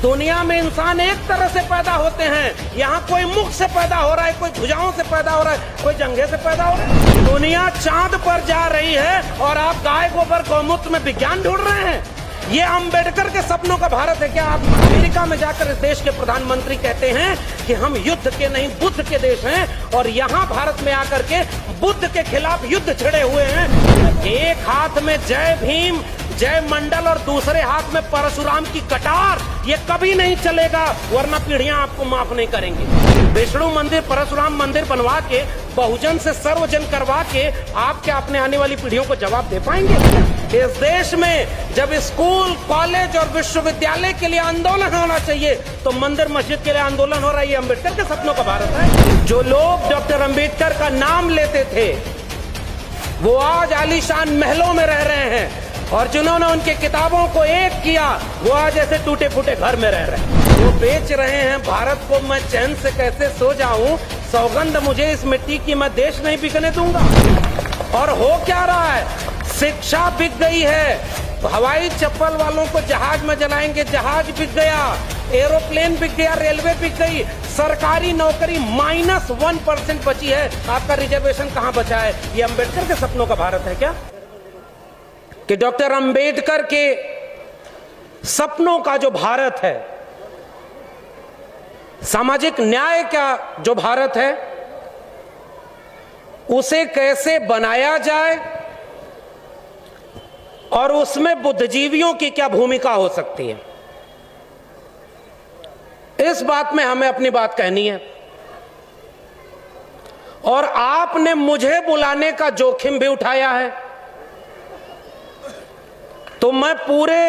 दुनिया में इंसान एक तरह से पैदा होते हैं, यहाँ कोई मुख से पैदा हो रहा है, कोई भुजाओं से पैदा हो रहा है, कोई जंघे से पैदा हो रहा है। दुनिया चांद पर जा रही है और आप गाय गोबर गौमूत्र में विज्ञान ढूंढ रहे हैं। ये अंबेडकर के सपनों का भारत है क्या? आप अमेरिका में जाकर इस देश के प्रधानमंत्री कहते हैं कि हम युद्ध के नहीं बुद्ध के देश हैं, और यहाँ भारत में आकर के बुद्ध के खिलाफ युद्ध छिड़े हुए हैं। एक हाथ में जय भीम जय मंडल और दूसरे हाथ में परशुराम की कटार, ये कभी नहीं चलेगा, वरना पीढ़ियां आपको माफ नहीं करेंगी। विष्णु मंदिर परशुराम मंदिर बनवा के बहुजन से सर्वजन करवा के आप क्या अपने आने वाली पीढ़ियों को जवाब दे पाएंगे? इस देश में जब स्कूल कॉलेज और विश्वविद्यालय के लिए आंदोलन होना चाहिए तो मंदिर मस्जिद के लिए आंदोलन हो रहा है। ये अम्बेडकर के सपनों का भारत है। जो लोग डॉक्टर अम्बेडकर का नाम लेते थे वो आज आलीशान महलों में रह रहे हैं, और जिन्होंने उनके किताबों को एक किया वो आज ऐसे टूटे फूटे घर में रह रहे हैं। वो बेच रहे हैं भारत को, मैं चैन से कैसे सो जाऊं, सौगंध मुझे इस मिट्टी की, मैं देश नहीं बिकने दूंगा। और हो क्या रहा है? शिक्षा बिक गई है, हवाई चप्पल वालों को जहाज में जलाएंगे, जहाज बिक गया, एरोप्लेन बिक गया, रेलवे बिक गई, सरकारी नौकरी -1% बची है। आपका रिजर्वेशन कहां बचा है? ये अम्बेडकर के सपनों का भारत है क्या? कि डॉक्टर अंबेडकर के सपनों का जो भारत है, सामाजिक न्याय का जो भारत है, उसे कैसे बनाया जाए और उसमें बुद्धिजीवियों की क्या भूमिका हो सकती है, इस बात में हमें अपनी बात कहनी है। और आपने मुझे बुलाने का जोखिम भी उठाया है, तो मैं पूरे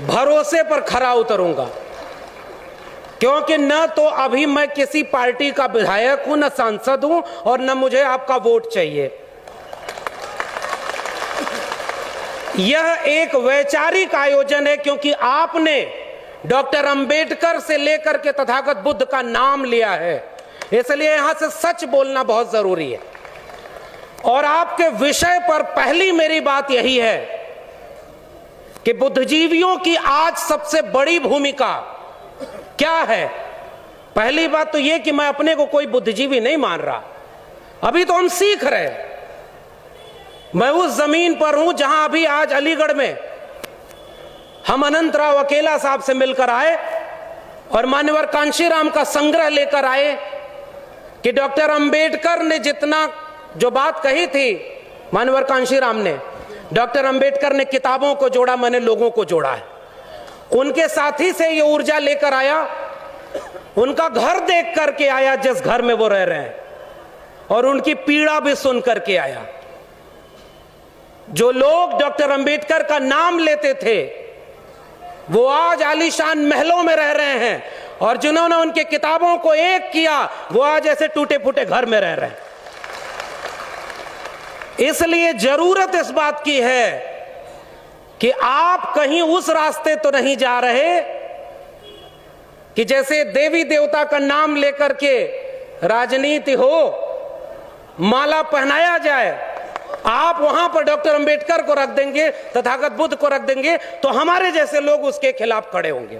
भरोसे पर खरा उतरूंगा, क्योंकि न तो अभी मैं किसी पार्टी का विधायक हूं, न सांसद हूं, और न मुझे आपका वोट चाहिए। यह एक वैचारिक आयोजन है, क्योंकि आपने डॉक्टर अंबेडकर से लेकर के तथागत बुद्ध का नाम लिया है, इसलिए यहां से सच बोलना बहुत जरूरी है। और आपके विषय पर पहली मेरी बात यही है कि बुद्धिजीवियों की आज सबसे बड़ी भूमिका क्या है। पहली बात तो यह कि मैं अपने को कोई बुद्धिजीवी नहीं मान रहा, अभी तो हम सीख रहे। मैं उस जमीन पर हूं जहां अभी आज अलीगढ़ में हम अनंतराव अकेला साहब से मिलकर आए और मान्यवर कांशीराम का संग्रह लेकर आए कि डॉक्टर अंबेडकर ने जितना जो बात कही थी, मान्यवर कांशीराम ने, डॉक्टर अंबेडकर ने किताबों को जोड़ा, मैंने लोगों को जोड़ा है। उनके साथी से ये ऊर्जा लेकर आया, उनका घर देख करके आया जिस घर में वो रह रहे हैं, और उनकी पीड़ा भी सुन करके आया। जो लोग डॉक्टर अंबेडकर का नाम लेते थे वो आज आलीशान महलों में रह रहे हैं, और जिन्होंने उनके किताबों को एक किया वो आज ऐसे टूटे फूटे घर में रह रहे हैं। इसलिए जरूरत इस बात की है कि आप कहीं उस रास्ते तो नहीं जा रहे कि जैसे देवी देवता का नाम लेकर के राजनीति हो, माला पहनाया जाए, आप वहां पर डॉक्टर अंबेडकर को रख देंगे, तथागत बुद्ध को रख देंगे, तो हमारे जैसे लोग उसके खिलाफ खड़े होंगे,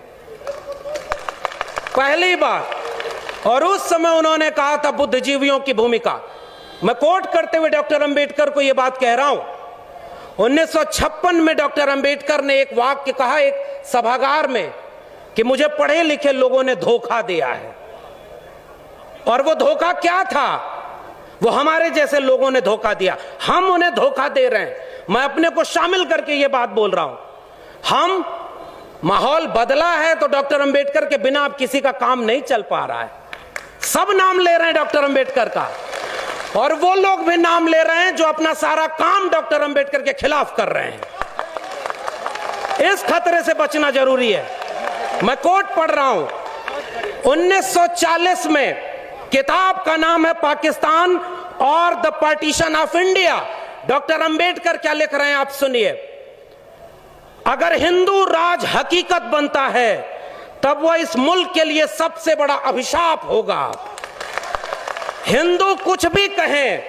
पहली बात। और उस समय उन्होंने कहा था बुद्धिजीवियों की भूमिका, मैं कोट करते हुए डॉक्टर अंबेडकर को यह बात कह रहा हूं। 1956 में डॉक्टर अंबेडकर ने एक वाक्य कहा एक सभागार में कि मुझे पढ़े लिखे लोगों ने धोखा दिया है। और वो धोखा क्या था? वो हमारे जैसे लोगों ने धोखा दिया, हम उन्हें धोखा दे रहे हैं। मैं अपने को शामिल करके ये बात बोल रहा हूं। हम माहौल बदला है तो डॉक्टर अंबेडकर के बिना अब किसी का काम नहीं चल पा रहा है। सब नाम ले रहे हैं डॉक्टर अंबेडकर का, और वो लोग भी नाम ले रहे हैं जो अपना सारा काम डॉक्टर अंबेडकर के खिलाफ कर रहे हैं। इस खतरे से बचना जरूरी है। मैं कोट पढ़ रहा हूं, 1940 में, किताब का नाम है पाकिस्तान और the partition of India. Doctor Ambedkar क्या लिख रहे हैं आप सुनिए। अगर हिंदू राज हकीकत बनता है तब वह इस मुल्क के लिए सबसे बड़ा अभिशाप होगा। हिंदू कुछ भी कहें,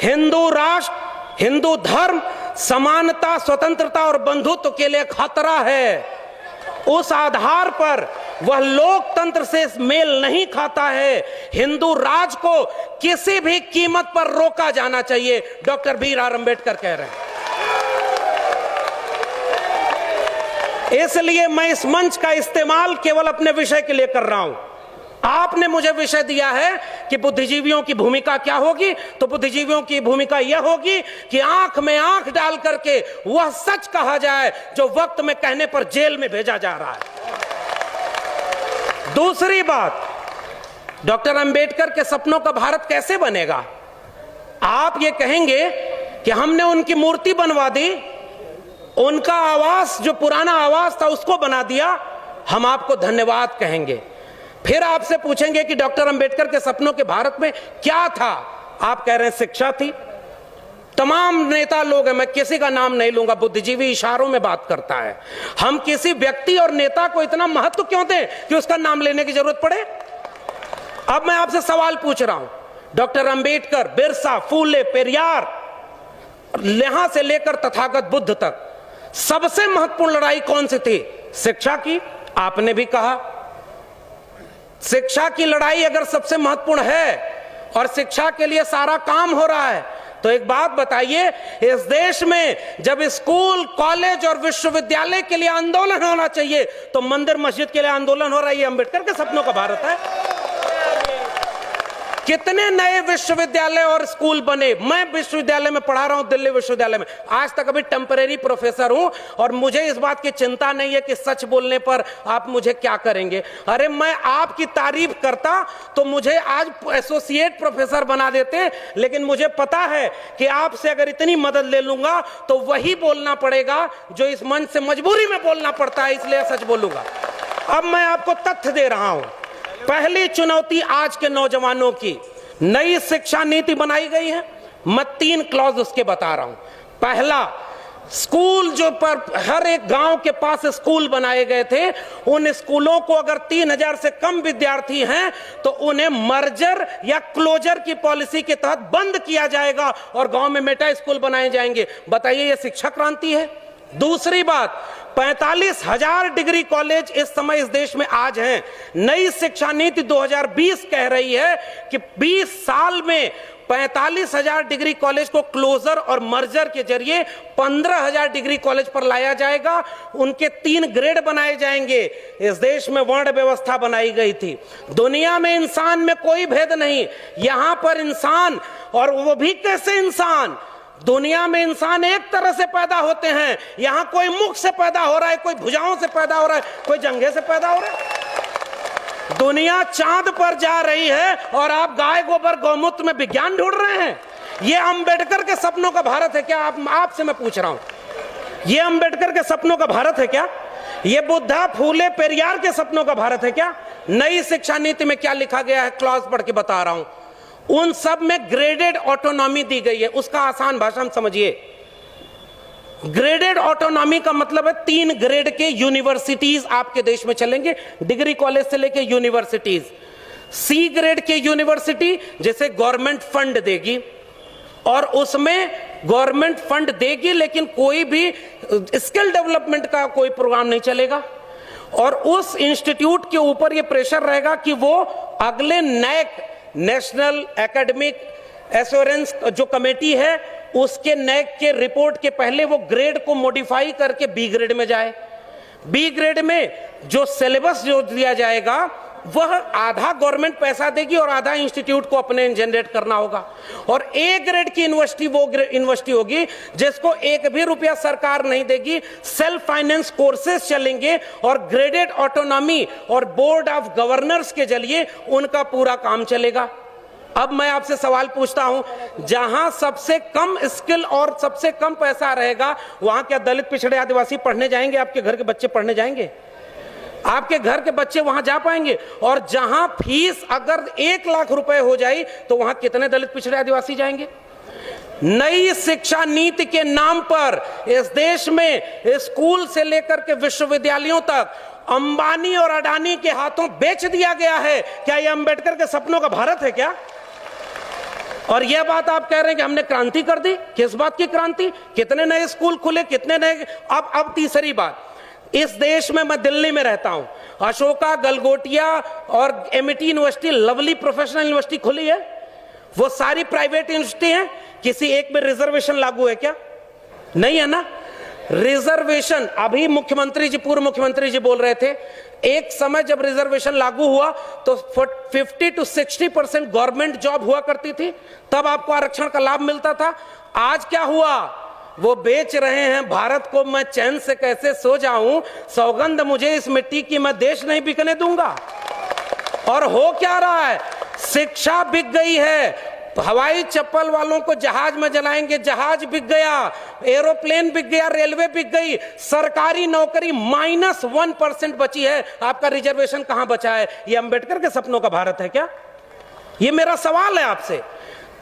हिंदू राष्ट्र, हिंदू धर्म समानता, स्वतंत्रता और बंधुत्व के लिए खतरा है। उस आधार पर वह लोकतंत्र से मेल नहीं खाता है। हिंदू राज को किसी भी कीमत पर रोका जाना चाहिए, डॉक्टर BR अंबेडकर कह रहे हैं। इसलिए मैं इस मंच का इस्तेमाल केवल अपने विषय के लिए कर रहा हूं। आपने मुझे विषय दिया है कि बुद्धिजीवियों की भूमिका क्या होगी, तो बुद्धिजीवियों की भूमिका यह होगी कि आंख में आंख डाल करके वह सच कहा जाए जो वक्त में कहने पर जेल में भेजा जा रहा है। दूसरी बात, डॉक्टर अंबेडकर के सपनों का भारत कैसे बनेगा? आप ये कहेंगे कि हमने उनकी मूर्ति बनवा दी, उनका आवास जो पुराना आवास था उसको बना दिया, हम आपको धन्यवाद कहेंगे। फिर आपसे पूछेंगे कि डॉक्टर अंबेडकर के सपनों के भारत में क्या था? आप कह रहे हैं शिक्षा थी। तमाम नेता लोग हैं, मैं किसी का नाम नहीं लूंगा, बुद्धिजीवी इशारों में बात करता है। हम किसी व्यक्ति और नेता को इतना महत्व क्यों दें कि उसका नाम लेने की जरूरत पड़े? अब मैं आपसे सवाल पूछ रहा हूं, डॉक्टर अंबेडकर, बिरसा, फूले, पेरियार, यहां से लेकर तथागत बुद्ध तक सबसे महत्वपूर्ण लड़ाई कौन सी थी? शिक्षा की। आपने भी कहा शिक्षा की लड़ाई अगर सबसे महत्वपूर्ण है और शिक्षा के लिए सारा काम हो रहा है, तो एक बात बताइए, इस देश में जब स्कूल, कॉलेज और विश्वविद्यालय के लिए आंदोलन होना चाहिए तो मंदिर मस्जिद के लिए आंदोलन हो रहा है। ये अंबेडकर के सपनों का भारत है। कितने नए विश्वविद्यालय और स्कूल बने? मैं विश्वविद्यालय में पढ़ा रहा हूं, दिल्ली विश्वविद्यालय में, आज तक अभी टेम्परेरी प्रोफेसर हूं और मुझे इस बात की चिंता नहीं है कि सच बोलने पर आप मुझे क्या करेंगे। अरे मैं आपकी तारीफ करता तो मुझे आज एसोसिएट प्रोफेसर बना देते, लेकिन मुझे पता है कि आपसे अगर इतनी मदद ले लूंगा तो वही बोलना पड़ेगा जो इस मंच से मजबूरी में बोलना पड़ता है, इसलिए सच बोलूंगा। अब मैं आपको तथ्य दे रहा हूं। पहली चुनौती आज के नौजवानों की, नई शिक्षा नीति बनाई गई है। मैं 3 क्लॉज उसके बता रहा हूं। पहला, स्कूल जो पर हर एक गांव के पास स्कूल बनाए गए थे, उन स्कूलों को अगर 3000 से कम विद्यार्थी हैं तो उन्हें मर्जर या क्लोजर की पॉलिसी के तहत बंद किया जाएगा और गांव में मेटा स्कूल बनाए जाएंगे। बताइए, यह शिक्षा क्रांति है? दूसरी बात, 45,000 डिग्री कॉलेज इस समय इस देश में आज हैं। नई शिक्षा नीति 2020 कह रही है कि 20 साल में 45,000 डिग्री कॉलेज को क्लोजर और मर्जर के जरिए 15,000 डिग्री कॉलेज पर लाया जाएगा। उनके 3 ग्रेड बनाए जाएंगे। इस देश में वर्ण व्यवस्था बनाई गई थी। दुनिया में इंसान में कोई भेद नहीं, यहां पर इंसान, और वो भी कैसे इंसान, दुनिया में इंसान एक तरह से पैदा होते हैं। यहां कोई मुख से पैदा हो रहा है, कोई भुजाओं से पैदा हो रहा है, कोई जंघे से पैदा हो रहा है। दुनिया चांद पर जा रही है और आप गाय गोबर गौमूत्र में विज्ञान ढूंढ रहे हैं। यह अंबेडकर के सपनों का भारत है क्या? आपसे मैं पूछ रहा हूं, यह अंबेडकर के सपनों का भारत है क्या? यह बुद्धा, फूले, पेरियार के सपनों का भारत है क्या? नई शिक्षा नीति में क्या लिखा गया है, क्लॉज पढ़ के बता रहा हूं। उन सब में ग्रेडेड ऑटोनॉमी दी गई है। उसका आसान भाषा में समझिए। ग्रेडेड ऑटोनॉमी का मतलब है 3 ग्रेड के यूनिवर्सिटीज आपके देश में चलेंगे, डिग्री कॉलेज से लेके यूनिवर्सिटीज। सी ग्रेड के यूनिवर्सिटी जैसे गवर्नमेंट फंड देगी, और उसमें गवर्नमेंट फंड देगी लेकिन कोई भी स्किल डेवलपमेंट का कोई प्रोग्राम नहीं चलेगा, और उस इंस्टीट्यूट के ऊपर यह प्रेशर रहेगा कि वो अगले नैक, नेशनल एकेडमिक एश्योरेंस जो कमेटी है, उसके नैक के रिपोर्ट के पहले वो ग्रेड को मॉडिफाई करके बी ग्रेड में जाए। बी ग्रेड में जो सिलेबस जो दिया जाएगा वह आधा गवर्नमेंट पैसा देगी और आधा इंस्टीट्यूट को अपने जनरेट करना होगा। और ए ग्रेड की यूनिवर्सिटी वो यूनिवर्सिटी होगी जिसको 1 भी रुपया सरकार नहीं देगी, सेल्फ फाइनेंस कोर्सेज चलेंगे और ग्रेडेड ऑटोनॉमी और बोर्ड ऑफ गवर्नर्स के जरिए उनका पूरा काम चलेगा। अब मैं आपसे सवाल पूछता हूं, जहां सबसे कम स्किल और सबसे कम पैसा रहेगा, वहां क्या दलित, पिछड़े, आदिवासी पढ़ने जाएंगे? आपके घर के बच्चे पढ़ने जाएंगे? आपके घर के बच्चे वहां जा पाएंगे? और जहां फीस अगर 1 लाख रुपए हो जाए तो वहां कितने दलित, पिछड़े, आदिवासी जाएंगे? नई शिक्षा नीति के नाम पर इस देश में स्कूल से लेकर के विश्वविद्यालयों तक अंबानी और अडानी के हाथों बेच दिया गया है। क्या यह अंबेडकर के सपनों का भारत है क्या? और यह बात आप कह रहे हैं कि हमने क्रांति कर दी। किस बात की क्रांति? कितने नए स्कूल खुले, कितने नए। अब तीसरी बात, इस देश में, मैं दिल्ली में रहता हूं, अशोका, गलगोटिया और MIT university, lovely professional university खुली है, वो सारी प्राइवेट यूनिवर्सिटी हैं। किसी एक में रिजर्वेशन लागू है क्या? नहीं है ना। रिजर्वेशन, अभी मुख्यमंत्री जी, पूर्व मुख्यमंत्री जी बोल रहे थे, एक समय जब रिजर्वेशन लागू हुआ तो 50 to 60% गवर्नमेंट जॉब हुआ करती थी, तब आपको आरक्षण का लाभ मिलता था। आज क्या हुआ? वो बेच रहे हैं भारत को, मैं चैन से कैसे सो जाऊं, सौगंध मुझे इस मिट्टी की, मैं देश नहीं बिकने दूंगा। और हो क्या रहा है? शिक्षा बिक गई है, हवाई चप्पल वालों को जहाज में जलाएंगे, जहाज बिक गया, एरोप्लेन बिक गया, रेलवे बिक गई, सरकारी नौकरी -1% बची है। आपका रिजर्वेशन कहां बचा है? ये अंबेडकर के सपनों का भारत है क्या? ये मेरा सवाल है आपसे।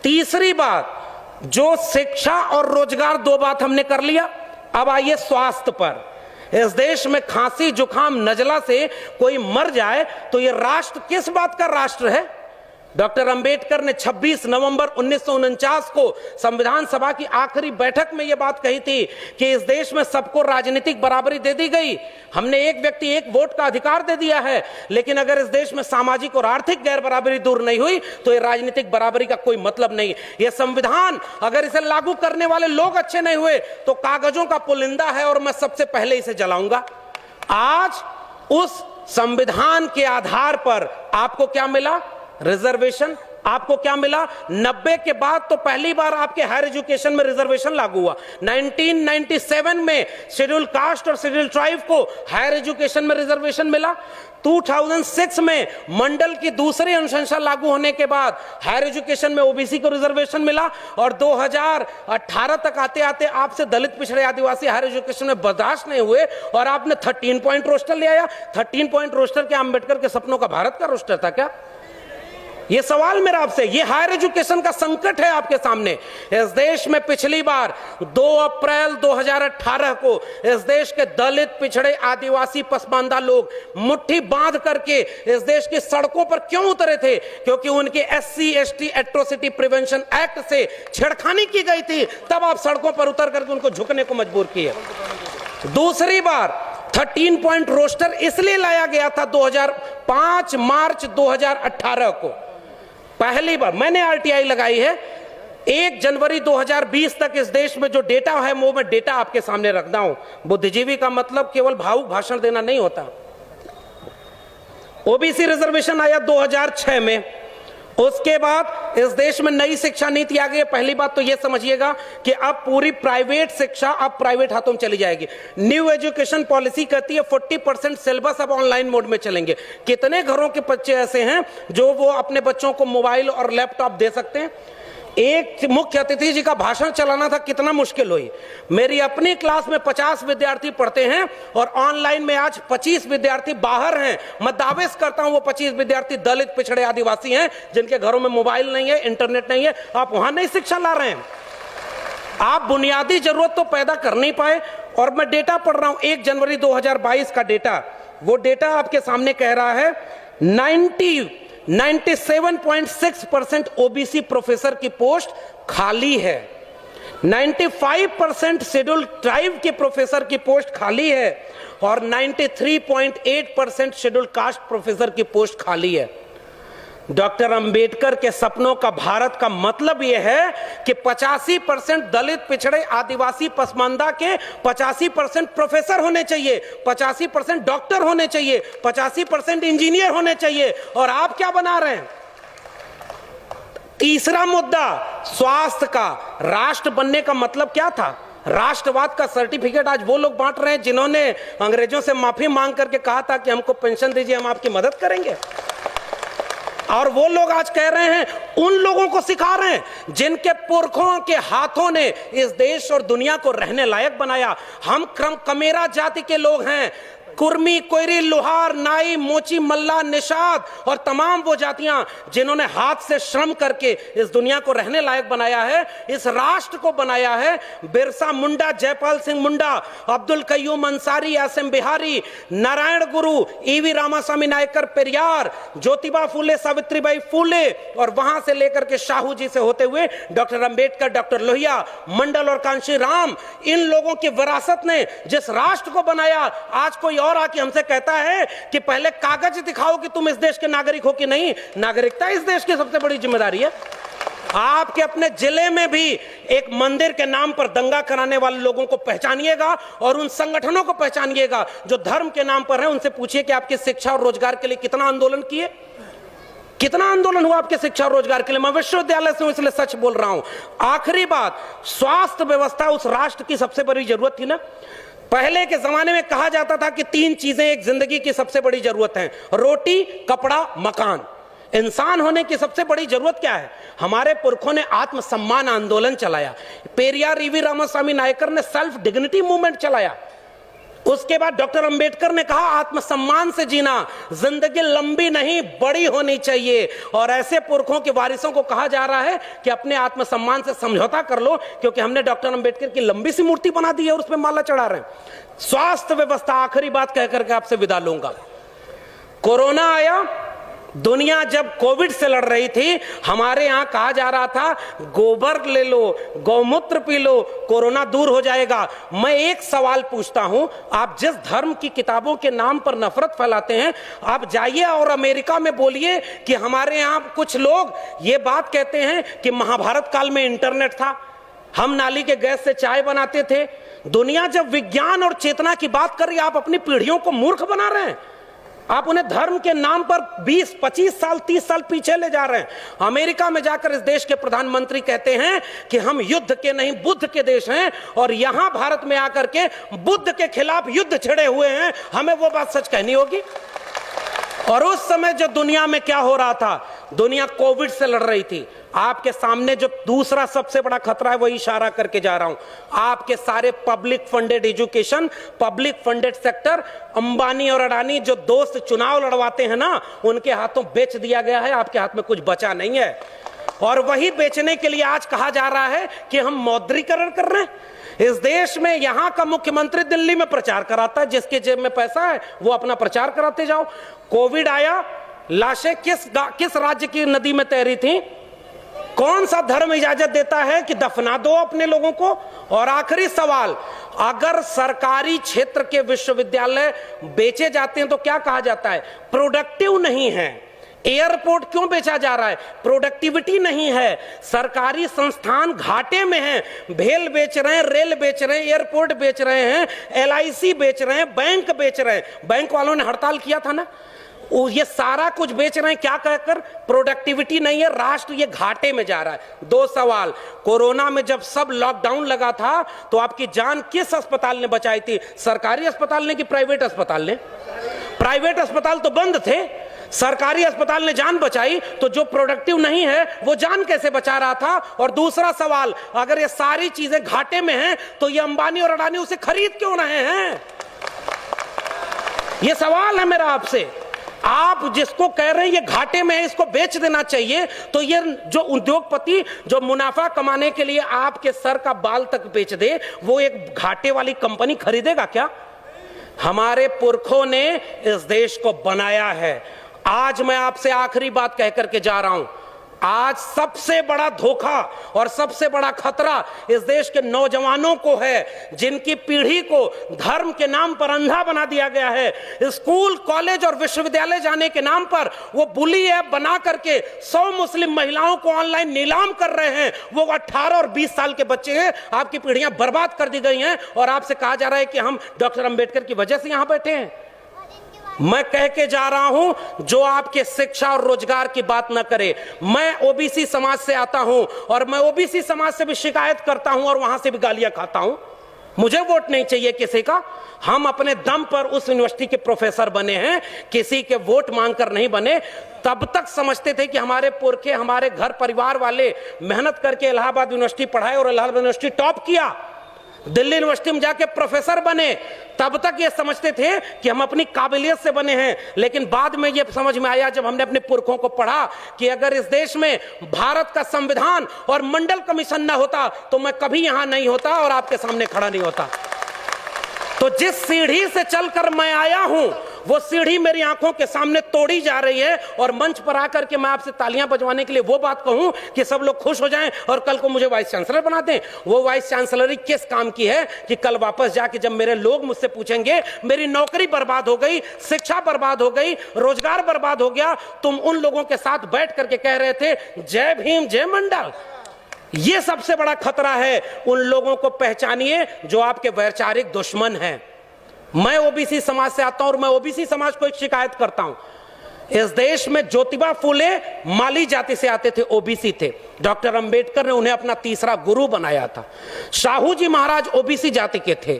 तीसरी बात, जो शिक्षा और रोजगार, दो बात हमने कर लिया। अब आइए स्वास्थ्य पर। इस देश में खांसी, जुकाम, नजला से कोई मर जाए तो ये राष्ट्र किस बात का राष्ट्र है? डॉक्टर अंबेडकर ने 26 नवंबर 1949 को संविधान सभा की आखिरी बैठक में यह बात कही थी कि इस देश में सबको राजनीतिक बराबरी दे दी गई, हमने एक व्यक्ति एक वोट का अधिकार दे दिया है, लेकिन अगर इस देश में सामाजिक और आर्थिक गैर बराबरी दूर नहीं हुई तो ये राजनीतिक बराबरी का कोई मतलब नहीं। यह संविधान, अगर इसे लागू करने वाले लोग अच्छे नहीं हुए तो कागजों का पुलिंदा है और मैं सबसे पहले इसे जलाऊंगा। आज उस संविधान के आधार पर आपको क्या मिला? रिजर्वेशन। आपको क्या मिला? 90 के बाद तो पहली बार आपके हायर एजुकेशन में रिजर्वेशन लागू हुआ। 1997 में शेड्यूल कास्ट और शेड्यूल ट्राइब को हायर एजुकेशन में रिजर्वेशन मिला। 2006 में मंडल की दूसरी अनुशंसा लागू होने के बाद हायर एजुकेशन में ओबीसी को रिजर्वेशन मिला और 2018 तक आते आते आपसे दलित, पिछड़े, आदिवासी हायर एजुकेशन में बर्दाश्त नहीं हुए और आपने 13 पॉइंट रोस्टर ले आया। 13 पॉइंट रोस्टर क्या अंबेडकर के सपनों का भारत का रोस्टर था क्या? ये सवाल मेरा आपसे, ये हायर एजुकेशन का संकट है आपके सामने। इस देश में पिछली बार 2 अप्रैल 2018 को इस देश के दलित, पिछड़े, आदिवासी, पसमानदा लोग मुट्ठी बांध करके इस देश की सड़कों पर क्यों उतरे थे? क्योंकि उनके SC ST atrocity prevention act से छेड़खानी की गई थी, तब आप सड़कों पर उतर करके उनको झुकने को मजबूर किए। दूसरी बार 13 पॉइंट रोस्टर इसलिए लाया गया था 5 मार्च 2018 को। पहली बार मैंने RTI लगाई है। 1 जनवरी 2020 तक इस देश में जो डेटा है वो मैं डेटा आपके सामने रखता हूं। बुद्धिजीवी का मतलब केवल भावुक भाषण देना नहीं होता। ओबीसी रिजर्वेशन आया 2006 में। उसके बाद इस देश में नई शिक्षा नीति आ गई। पहली बात तो यह समझिएगा कि अब पूरी प्राइवेट शिक्षा अब प्राइवेट हाथों में चली जाएगी। न्यू एजुकेशन पॉलिसी कहती है 40% सिलेबस अब ऑनलाइन मोड में चलेंगे। कितने घरों के बच्चे ऐसे हैं जो वो अपने बच्चों को मोबाइल और लैपटॉप दे सकते हैं? एक मुख्य अतिथि जी का भाषण चलाना था, कितना मुश्किल हुई। मेरी अपनी क्लास में 50 विद्यार्थी पढ़ते हैं और ऑनलाइन में आज 25 विद्यार्थी बाहर हैं। मैं दावे करता हूं वो 25 विद्यार्थी दलित, पिछड़े, आदिवासी हैं जिनके घरों में मोबाइल नहीं है, इंटरनेट नहीं है। आप वहां नहीं शिक्षा ला रहे हैं। आप बुनियादी जरूरत तो पैदा कर नहीं पाए। और मैं डेटा पढ़ रहा हूं 1 जनवरी 2022 का डेटा। वो डेटा आपके सामने कह रहा है 97.6% ओबीसी प्रोफेसर की पोस्ट खाली है। 95% शेड्यूल ट्राइब के प्रोफेसर की पोस्ट खाली है और 93.8% शेड्यूल कास्ट प्रोफेसर की पोस्ट खाली है। डॉक्टर अंबेडकर के सपनों का भारत का मतलब यह है कि 85% दलित, पिछड़े, आदिवासी, पसमानदा के 85% प्रोफेसर होने चाहिए, 85% डॉक्टर होने चाहिए, 85% इंजीनियर होने चाहिए। और आप क्या बना रहे हैं? तीसरा मुद्दा स्वास्थ्य का। राष्ट्र बनने का मतलब क्या था? राष्ट्रवाद का सर्टिफिकेट आज वो लोग बांट रहे हैं जिन्होंने अंग्रेजों से माफी मांग करके कहा था कि हमको पेंशन दीजिए, हम आपकी मदद करेंगे। और वो लोग आज कह रहे हैं, उन लोगों को सिखा रहे हैं जिनके पुरखों के हाथों ने इस देश और दुनिया को रहने लायक बनाया। हम कमेरा जाति के लोग हैं। कुर्मी, कोयरी, लोहार, नाई, मोची, मल्ला, निषाद और तमाम वो जातियां जिन्होंने हाथ से श्रम करके इस दुनिया को रहने लायक बनाया है, इस राष्ट्र को बनाया है। बिरसा मुंडा, जयपाल सिंह मुंडा, अब्दुल कयूम अंसारी, एस.एम. बिहारी, नारायण गुरु, ईवी रामास्वामी नायकर, पेरियार, ज्योतिबा फूले, सावित्रीबाई फूले और वहां से लेकर के शाहू जी से होते हुए डॉक्टर अंबेडकर, डॉक्टर लोहिया, मंडल और कांशी राम, इन लोगों की विरासत ने जिस राष्ट्र को बनाया, आज कोई और आके हमसे कहता है कि पहले कागज दिखाओ कि तुम इस देश के नागरिक हो कि नहीं। नागरिकता इस देश की सबसे बड़ी जिम्मेदारी है। आपके अपने जिले में भी एक मंदिर के नाम पर दंगा कराने वाले लोगों को पहचानिएगा और उन संगठनों को पहचानिएगा जो धर्म के नाम पर हैं। उनसे पूछिए कि आपकी शिक्षा और रोजगार के लिए कितना आंदोलन किए, कितना आंदोलन हुआ आपके शिक्षा और रोजगार के लिए। मैं विश्वविद्यालय से हूं इसलिए सच बोल रहा हूं। आखिरी बात, स्वास्थ्य व्यवस्था उस राष्ट्र की सबसे बड़ी जरूरत थी ना। पहले के जमाने में कहा जाता था कि 3 चीजें एक जिंदगी की सबसे बड़ी जरूरत हैं, रोटी, कपड़ा, मकान। इंसान होने की सबसे बड़ी जरूरत क्या है? हमारे पुरखों ने आत्मसम्मान आंदोलन चलाया, पेरियार, ईवी रामास्वामी नायकर ने सेल्फ डिग्निटी मूवमेंट चलाया। उसके बाद डॉक्टर अंबेडकर ने कहा आत्मसम्मान से जीना, जिंदगी लंबी नहीं बड़ी होनी चाहिए। और ऐसे पुरखों के वारिसों को कहा जा रहा है कि अपने आत्मसम्मान से समझौता कर लो, क्योंकि हमने डॉक्टर अंबेडकर की लंबी सी मूर्ति बना दी है और उस पर माला चढ़ा रहे हैं। स्वास्थ्य व्यवस्था, आखिरी बात कहकर के आपसे विदा लूंगा। कोरोना आया, दुनिया जब कोविड से लड़ रही थी, हमारे यहां कहा जा रहा था गोबर ले लो, गौमूत्र पी लो, कोरोना दूर हो जाएगा। मैं एक सवाल पूछता हूं, आप जिस धर्म की किताबों के नाम पर नफरत फैलाते हैं, आप जाइए और अमेरिका में बोलिए कि हमारे यहां कुछ लोग ये बात कहते हैं कि महाभारत काल में इंटरनेट था, हम नाली के गैस से चाय बनाते थे। दुनिया जब विज्ञान और चेतना की बात कर रही है, आप अपनी पीढ़ियों को मूर्ख बना रहे हैं। आप उन्हें धर्म के नाम पर 20, 25 साल, 30 साल पीछे ले जा रहे हैं। अमेरिका में जाकर इस देश के प्रधानमंत्री कहते हैं कि हम युद्ध के नहीं बुद्ध के देश हैं, और यहां भारत में आकर के बुद्ध के खिलाफ युद्ध छिड़े हुए हैं। हमें वो बात सच कहनी होगी। और उस समय जो दुनिया में क्या हो रहा था, दुनिया कोविड से लड़ रही थी। आपके सामने जो दूसरा सबसे बड़ा खतरा है, वही इशारा करके जा रहा हूं। आपके सारे public funded education, public funded sector, Ambani और अडानी जो दोस्त चुनाव लड़वाते हैं ना, उनके हाथों बेच दिया गया है। आपके हाथ में कुछ बचा नहीं है। और वही बेचने के लिए आज कहा जा रहा है कि हम मौद्रीकरण कर रहे हैं। इस देश में यहां का मुख्यमंत्री दिल्ली में प्रचार कराता है, जिसके जेब में पैसा है वो अपना प्रचार कराते जाओ। कोविड आया, लाशें किस राज्य की नदी में तैरी थी? कौन सा धर्म इजाजत देता है कि दफना दो अपने लोगों को? और आखिरी सवाल, अगर सरकारी क्षेत्र के विश्वविद्यालय बेचे जाते हैं तो क्या कहा जाता है? प्रोडक्टिव नहीं है। एयरपोर्ट क्यों बेचा जा रहा है? प्रोडक्टिविटी नहीं है। सरकारी संस्थान घाटे में हैं, भेल बेच रहे हैं, रेल बेच रहे हैं, एयरपोर्ट बेच रहे हैं, LIC बेच रहे हैं, बैंक बेच रहे हैं। बैंक वालों ने हड़ताल किया था ना, ये सारा कुछ बेच रहे हैं, क्या कहकर? प्रोडक्टिविटी नहीं है, राष्ट्र ये घाटे में जा रहा है। 2 सवाल, कोरोना में जब सब लॉकडाउन लगा था तो आपकी जान किस अस्पताल ने बचाई थी? सरकारी अस्पताल ने कि प्राइवेट अस्पताल ने? प्राइवेट अस्पताल तो बंद थे, सरकारी अस्पताल ने जान बचाई। तो जो प्रोडक्टिव नहीं है वो जान कैसे बचा रहा था? और दूसरा सवाल, अगर ये सारी चीजें घाटे में हैं तो ये अंबानी और अडानी उसे खरीद क्यों रहे हैं? ये सवाल है मेरा आपसे। आप जिसको कह रहे हैं ये घाटे में है, इसको बेच देना चाहिए, तो ये जो उद्योगपति जो मुनाफा कमाने के लिए आपके सर का बाल तक बेच दे, वो एक घाटे वाली कंपनी खरीदेगा क्या? हमारे पुरखों ने इस देश को बनाया है। आज मैं आपसे आखिरी बात कह करके जा रहा हूं, आज सबसे बड़ा धोखा और सबसे बड़ा खतरा इस देश के नौजवानों को है, जिनकी पीढ़ी को धर्म के नाम पर अंधा बना दिया गया है। स्कूल, कॉलेज और विश्वविद्यालय जाने के नाम पर वो बुली ऐप बना करके 100 मुस्लिम महिलाओं को ऑनलाइन नीलाम कर रहे हैं। वो 18 और 20 साल के बच्चे हैं। आपकी पीढ़ियां बर्बाद कर दी गई हैं और आपसे कहा जा रहा है कि हम डॉक्टर अंबेडकर की वजह से यहां बैठे हैं। मैं कह के जा रहा हूं, जो आपके शिक्षा और रोजगार की बात न करे। मैं ओबीसी समाज से आता हूं और मैं ओबीसी समाज से भी शिकायत करता हूं और वहां से भी गालियां खाता हूं। मुझे वोट नहीं चाहिए किसी का। हम अपने दम पर उस यूनिवर्सिटी के प्रोफेसर बने हैं, किसी के वोट मांगकर नहीं बने। तब तक समझते थे कि हमारे पुरखे, हमारे घर परिवार वाले मेहनत करके इलाहाबाद यूनिवर्सिटी पढ़ाए और इलाहाबाद यूनिवर्सिटी टॉप किया। दिल्ली यूनिवर्सिटी में जाके प्रोफेसर बने, तब तक ये समझते थे कि हम अपनी काबिलियत से बने हैं। लेकिन बाद में ये समझ में आया जब हमने अपने पुरखों को पढ़ा कि अगर इस देश में भारत का संविधान और मंडल कमीशन ना होता तो मैं कभी यहां नहीं होता और आपके सामने खड़ा नहीं होता। तो जिस सीढ़ी से चलकर मैं आया हूं वो सीढ़ी मेरी आंखों के सामने तोड़ी जा रही है। और मंच पर आकर के मैं आपसे तालियां बजवाने के लिए वो बात कहूं कि सब लोग खुश हो जाएं और कल को मुझे वाइस चांसलर बना दें, वो वाइस चांसलरी किस काम की है कि कल वापस जाके जब मेरे लोग मुझसे पूछेंगे मेरी नौकरी बर्बाद हो गई, शिक्षा बर्बाद हो गई, रोजगार बर्बाद हो गया, तुम उन लोगों के साथ बैठ करके कह रहे थे जय भीम जय मंडल। ये सबसे बड़ा खतरा है। उन लोगों को पहचानिए जो आपके वैचारिक दुश्मन हैं। मैं ओबीसी समाज से आता हूं और मैं ओबीसी समाज को एक शिकायत करता हूं। इस देश में ज्योतिबा फूले माली जाति से आते थे, ओबीसी थे। डॉक्टर अंबेडकर ने उन्हें अपना तीसरा गुरु बनाया था। शाहू जी महाराज ओबीसी जाति के थे।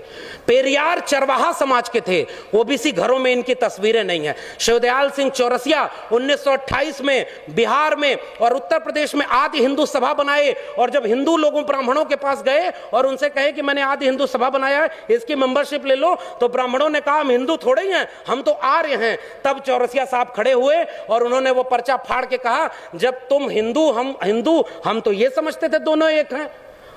पेरियार चरवाहा समाज के थे। ओबीसी घरों में इनकी तस्वीरें नहीं है। शिवदयाल सिंह चौरसिया 1928 में बिहार में और उत्तर प्रदेश में आदि हिंदू सभा बनाए। और जब हिंदू लोगों ब्राह्मणों के पास गए और उनसे कहे कि मैंने आदि हिंदू सभा बनाया है, इसकी मेंबरशिप ले लो, तो ब्राह्मणों ने कहा हम हिंदू थोड़े ही हैं, हम तो आर्य हैं। तब चौरसिया साहब खड़े हुए और उन्होंने वो पर्चा फाड़ के कहा जब तुम हिंदू हम हिंदू, हम तो ये समझते थे दोनों एक हैं,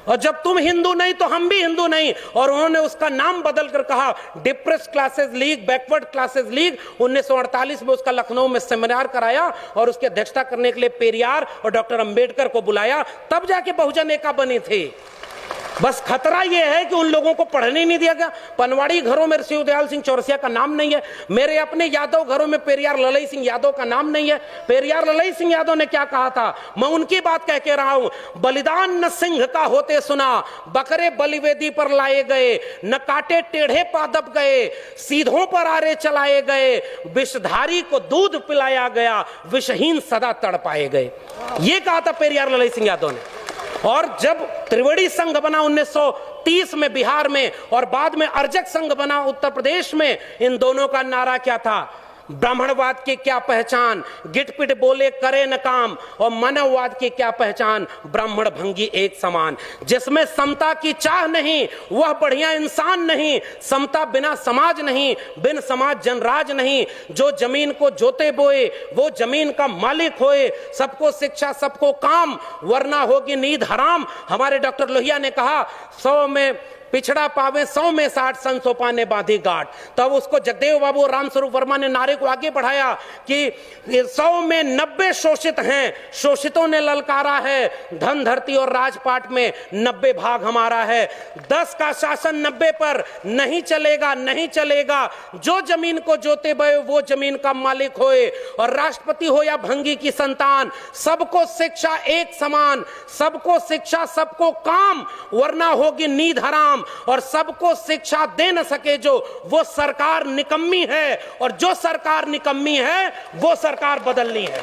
और जब तुम हिंदू नहीं तो हम भी हिंदू नहीं। और उन्होंने उसका नाम बदल कर कहा depressed classes league, backward classes league. 1948 में उसका लखनऊ में सेमिनार कराया और उसकी अध्यक्षता करने के लिए पेरियार और डॉक्टर अंबेडकर को बुलाया, तब जाके बहुजन एका बनी थी। बस खतरा यह है कि उन लोगों को पढ़ने नहीं दिया गया। पनवाड़ी घरों में शिवदयाल सिंह चौरसिया का नाम नहीं है। मेरे अपने यादव घरों में पेरियार ललई सिंह यादव का नाम नहीं है। पेरियार ललई सिंह यादव ने क्या कहा था, मैं उनकी बात कह के रहा हूं। बलिदान न सिंह का होते सुना, बकरे बलिवेदी पर लाए गए, न काटे टेढ़े पादप गए, सीधों पर आरे चलाए गए, विषधारी को दूध पिलाया गया, विषहीन सदा तड़पाए गए। ये कहा था पेरियार ललई सिंह यादव ने। और जब त्रिवेणी संघ बना 1930 में बिहार में और बाद में अर्जक संघ बना उत्तर प्रदेश में, इन दोनों का नारा क्या था, ब्राह्मणवाद की क्या पहचान, गिटपिट बोले करे न काम, और मानववाद की क्या पहचान, ब्राह्मण भंगी एक समान। जिसमें समता की चाह नहीं वह बढ़िया इंसान नहीं, समता बिना समाज नहीं, बिन समाज जनराज नहीं। जो जमीन को जोते बोए वो जमीन का मालिक होए, सबको शिक्षा सबको काम, वरना होगी नींद हराम। हमारे डॉक्टर लोहिया ने कहा 100 में पिछड़ा पावे 100 में 60, सन सोपा ने बांधी गांठ। तब उसको जगदेव बाबू और रामस्वरूप वर्मा ने नारे को आगे बढ़ाया कि 100 में 90 शोषित हैं, शोषितों ने ललकारा है, धन धरती और राजपाट में 90 भाग हमारा है। 10 का शासन 90 पर नहीं चलेगा, नहीं चलेगा। जो जमीन को जोते बये वो जमीन का मालिक होए, और राष्ट्रपति हो या भंगी की संतान, सबको शिक्षा एक समान, सबको शिक्षा सबको काम, वरना होगी नींद हराम। और सबको शिक्षा दे न सके जो, वो सरकार निकम्मी है, और जो सरकार निकम्मी है वो सरकार बदलनी है।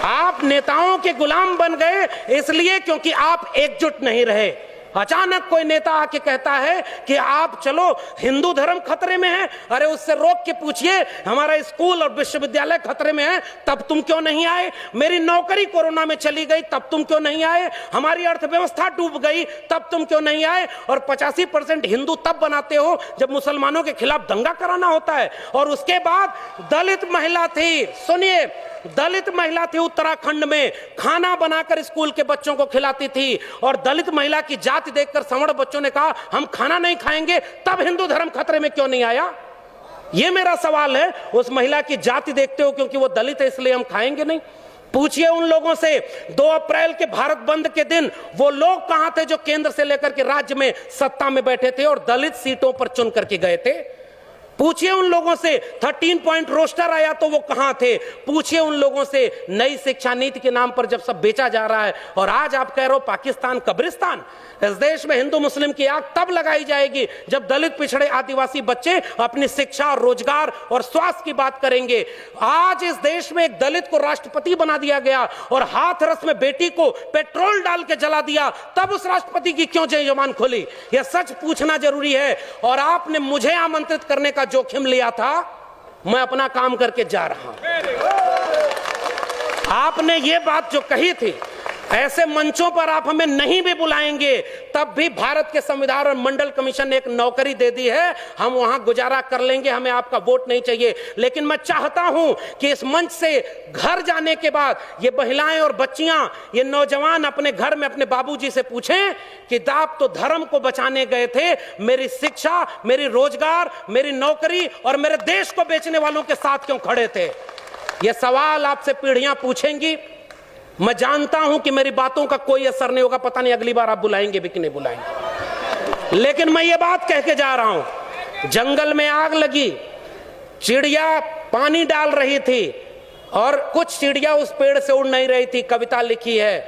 आप नेताओं के गुलाम बन गए इसलिए क्योंकि आप एकजुट नहीं रहे। अचानक कोई नेता आके कहता है कि आप चलो हिंदू धर्म खतरे में है, अरे उससे रोक के पूछिए हमारा स्कूल और विश्वविद्यालय खतरे में है, तब तुम क्यों नहीं आए? मेरी नौकरी कोरोना में चली गई, तब तुम क्यों नहीं आए? हमारी अर्थव्यवस्था डूब गई, तब तुम क्यों नहीं आए? और 85% हिंदू तब बनाते हो जब मुसलमानों के खिलाफ दंगा कराना होता है। और उसके बाद दलित महिला थी, सुनिए, दलित महिला थी उत्तराखंड में, खाना बनाकर स्कूल के बच्चों को खिलाती थी, और दलित महिला की जाति देखकर सवर्ण बच्चों ने कहा हम खाना नहीं खाएंगे। तब हिंदू धर्म खतरे में क्यों नहीं आया? यह मेरा सवाल है। उस महिला की जाति देखते हो क्योंकि वो दलित है इसलिए हम खाएंगे नहीं? पूछिए उन लोगों से 2 अप्रैल के भारत बंद के दिन वो लोग कहां थे जो केंद्र से लेकर के राज्य में सत्ता में बैठे थे और दलित सीटों पर चुन करके गए थे? पूछिए उन लोगों से 13 पॉइंट रोस्टर आया तो वो कहां थे? पूछिए उन लोगों से नई शिक्षा नीति के नाम पर जब सब बेचा जा रहा है, और आज आप कह रहे हो पाकिस्तान कब्रिस्तान। इस देश में हिंदू मुस्लिम की आग तब लगाई जाएगी जब दलित पिछड़े आदिवासी बच्चे अपनी शिक्षा और रोजगार और स्वास्थ्य की बात करेंगे। आज इस देश में एक दलित को राष्ट्रपति बना दिया गया और हाथरस में बेटी को पेट्रोल डाल के जला दिया, तब उस राष्ट्रपति की क्यों जबान खुली? यह सच पूछना जरूरी है। और आपने मुझे आमंत्रित करने का जोखिम लिया था, मैं अपना काम करके जा रहा हूं। आपने ये बात जो कही थी ऐसे मंचों पर आप हमें नहीं भी बुलाएंगे तब भी भारत के संविधान और मंडल कमीशन ने एक नौकरी दे दी है, हम वहां गुजारा कर लेंगे, हमें आपका वोट नहीं चाहिए। लेकिन मैं चाहता हूं कि इस मंच से घर जाने के बाद ये महिलाएं और बच्चियां, ये नौजवान अपने घर में अपने बाबूजी से पूछें कि आप तो धर्म को बचाने गए थे, मेरी शिक्षा, मेरी रोजगार, मेरी नौकरी और मेरे देश को बेचने वालों के साथ क्यों खड़े थे? ये सवाल आपसे पीढ़ियां पूछेंगी। मैं जानता हूं कि मेरी बातों का कोई असर नहीं होगा, पता नहीं अगली बार आप बुलाएंगे भी कि नहीं बुलाएंगे। लेकिन मैं ये बात कह के जा रहा हूं, जंगल में आग लगी, चिड़िया पानी डाल रही थी और कुछ चिड़िया उस पेड़ से उड़ नहीं रही थी। कविता लिखी है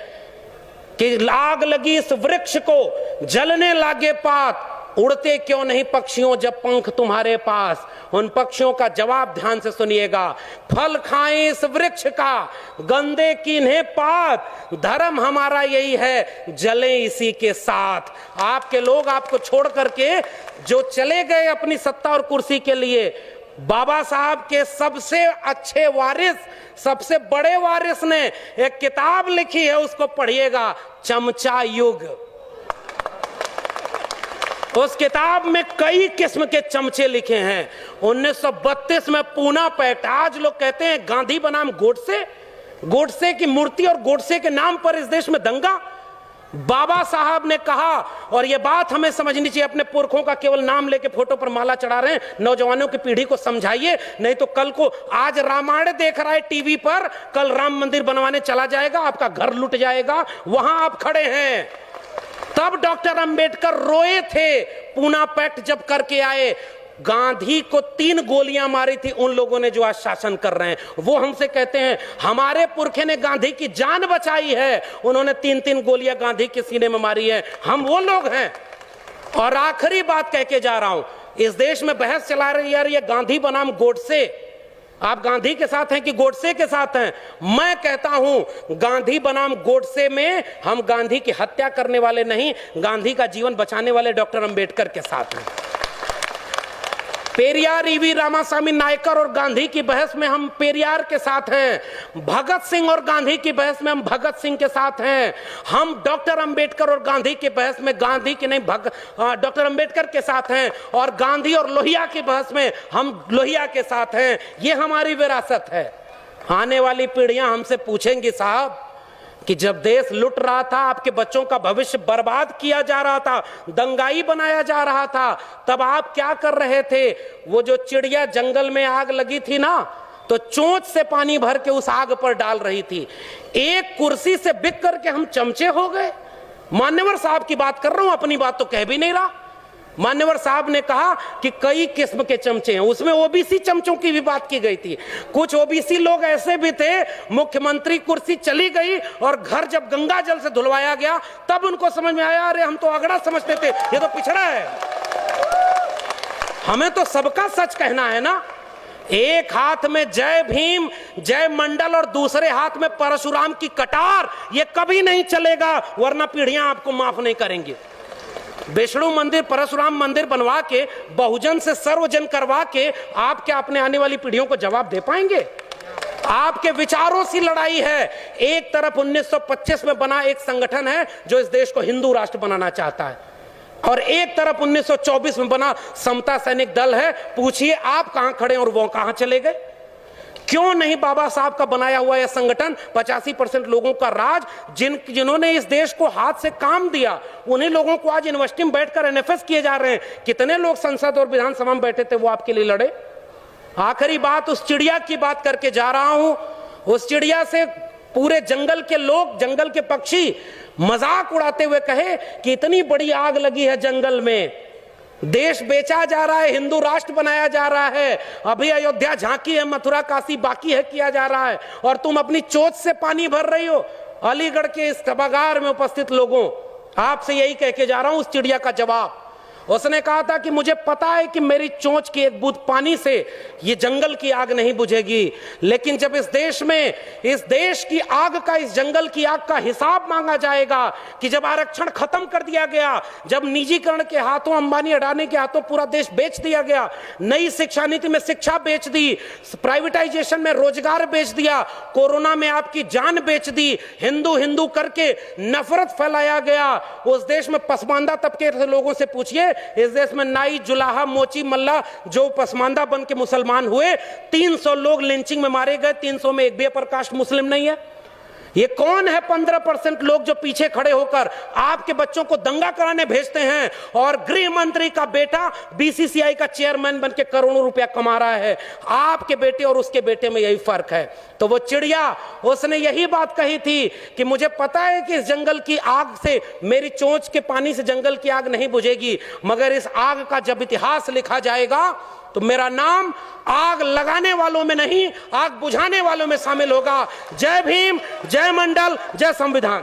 कि आग लगी इस वृक्ष को, जलने लागे पात, उड़ते क्यों नहीं पक्षियों जब पंख तुम्हारे पास। उन पक्षियों का जवाब ध्यान से सुनिएगा, फल खाएं इस वृक्ष का, गंदे कीन्हे पात, धर्म हमारा यही है, जले इसी के साथ। आपके लोग आपको छोड़ करके जो चले गए अपनी सत्ता और कुर्सी के लिए, बाबा साहब के सबसे अच्छे वारिस, सबसे बड़े वारिस ने एक किताब लिखी है, उसको पढ़िएगा, चमचा युग। उस किताब में कई किस्म के चमचे लिखे हैं। 1932 में पूना पैक्ट, आज लोग कहते हैं गांधी बनाम गोडसे, गोडसे की मूर्ति और गोडसे के नाम पर इस देश में दंगा। बाबा साहब ने कहा, और यह बात हमें समझनी चाहिए, अपने पुरखों का केवल नाम लेके फोटो पर माला चढ़ा रहे हैं, नौजवानों की पीढ़ी को समझाइए, नहीं तो कल को आज रामायण देख रहा है टीवी पर, कल राम मंदिर बनवाने चला जाएगा, आपका घर लुट जाएगा, वहां आप खड़े हैं। तब डॉक्टर अंबेडकर रोए थे, पूना पैक्ट जब करके आए। गांधी को 3 गोलियां मारी थी उन लोगों ने जो आज शासन कर रहे हैं। वो हमसे कहते हैं हमारे पुरखे ने गांधी की जान बचाई है, उन्होंने 3-3 गोलियां गांधी के सीने में मारी है, हम वो लोग हैं। और आखिरी बात कह के जा रहा हूं, इस देश में बहस चला रही है यार ये गांधी बनाम गोडसे, आप गांधी के साथ हैं कि गोडसे के साथ हैं? मैं कहता हूं गांधी बनाम गोडसे में हम गांधी की हत्या करने वाले नहीं, गांधी का जीवन बचाने वाले डॉक्टर अंबेडकर के साथ हैं। पेरियार ईवी रामास्वामी नायकर और गांधी की बहस में हम पेरियार के साथ हैं, भगत सिंह और गांधी की बहस में हम भगत सिंह के साथ हैं। हम डॉक्टर अंबेडकर और गांधी की बहस में गांधी की नहीं डॉक्टर अंबेडकर के साथ हैं, और गांधी और लोहिया की बहस में हम लोहिया के साथ हैं। ये हमारी विरासत है। आने वाली पीढ़ियां हमसे पूछेंगी साहब कि जब देश लुट रहा था, आपके बच्चों का भविष्य बर्बाद किया जा रहा था, दंगाई बनाया जा रहा था, तब आप क्या कर रहे थे? वो जो चिड़िया जंगल में आग लगी थी ना, तो चोंच से पानी भर के उस आग पर डाल रही थी। एक कुर्सी से बिक करके हम चमचे हो गए। मान्यवर साहब की बात कर रहा हूं, अपनी बात तो कह भी नहीं रहा। मान्यवर साहब ने कहा कि कई किस्म के चमचे हैं, उसमें ओबीसी चमचों की भी बात की गई थी। कुछ ओबीसी लोग ऐसे भी थे, मुख्यमंत्री कुर्सी चली गई और घर जब गंगा जल से धुलवाया गया तब उनको समझ में आया, अरे हम तो अगड़ा समझते थे, ये तो पिछड़ा है। हमें तो सबका सच कहना है ना। एक हाथ में जय भीम जय मंडल और दूसरे हाथ में परशुराम की कटार, ये कभी नहीं चलेगा, वरना पीढ़ियां आपको माफ नहीं करेंगी। विष्णु मंदिर, परशुराम मंदिर बनवा के, बहुजन से सर्वजन करवा के आप क्या अपने आने वाली पीढ़ियों को जवाब दे पाएंगे? आपके विचारों से लड़ाई है। एक तरफ 1925 में बना एक संगठन है जो इस देश को हिंदू राष्ट्र बनाना चाहता है, और एक तरफ 1924 में बना समता सैनिक दल है। पूछिए आप कहां खड़े और वो कहां चले गए? क्यों नहीं बाबा साहब का बनाया हुआ यह संगठन, 85% लोगों का राज, जिन्होंने इस देश को हाथ से काम दिया, उन्हीं लोगों को आज यूनिवर्सिटी में बैठकर एनएफएस किए जा रहे हैं। कितने लोग संसद और विधानसभा में बैठे थे, वो आपके लिए लड़े। आखिरी बात उस चिड़िया की बात करके जा रहा हूं। उस चिड़िया से पूरे जंगल के लोग, जंगल के पक्षी मजाक उड़ाते हुए कहे कि इतनी बड़ी आग लगी है जंगल में, देश बेचा जा रहा है, हिंदू राष्ट्र बनाया जा रहा है, अभी अयोध्या झांकी है, मथुरा काशी बाकी है किया जा रहा है, और तुम अपनी चोट से पानी भर रही हो। अलीगढ़ के इस सभागार में उपस्थित लोगों, आपसे यही कह के जा रहा हूं उस चिड़िया का जवाब। उसने कहा था कि मुझे पता है कि मेरी चोंच की एक बूंद पानी से ये जंगल की आग नहीं बुझेगी, लेकिन जब इस देश में इस देश की आग का, इस जंगल की आग का हिसाब मांगा जाएगा कि जब आरक्षण खत्म कर दिया गया, जब निजीकरण के हाथों, अंबानी अडानी के हाथों पूरा देश बेच दिया गया, नई शिक्षा नीति में शिक्षा बेच दी, प्राइवेटाइजेशन में रोजगार बेच दिया, कोरोना में आपकी जान बेच दी, हिंदू हिंदू करके नफरत फैलाया गया, उस देश में पसमानदा तबके के लोगों से पूछिए, इस देश में नाई, जुलाहा, मोची, मल्ला जो पसमानदा बन के मुसलमान हुए, 300 लोग लिंचिंग में मारे गए, 300 में एक भी अपर कास्ट मुस्लिम नहीं है। ये कौन है 15% लोग जो पीछे खड़े होकर आपके बच्चों को दंगा कराने भेजते हैं, और गृह मंत्री का बेटा बीसीसीआई का चेयरमैन बन के करोड़ों रुपया कमा रहा है। आपके बेटे और उसके बेटे में यही फर्क है। तो वो चिड़िया, उसने यही बात कही थी कि मुझे पता है कि इस जंगल की आग से, मेरी चोंच के पानी से जंगल की आग नहीं बुझेगी, मगर इस आग का जब इतिहास लिखा जाएगा तो मेरा नाम आग लगाने वालों में नहीं, आग बुझाने वालों में शामिल होगा। जय भीम, जय मंडल, जय संविधान।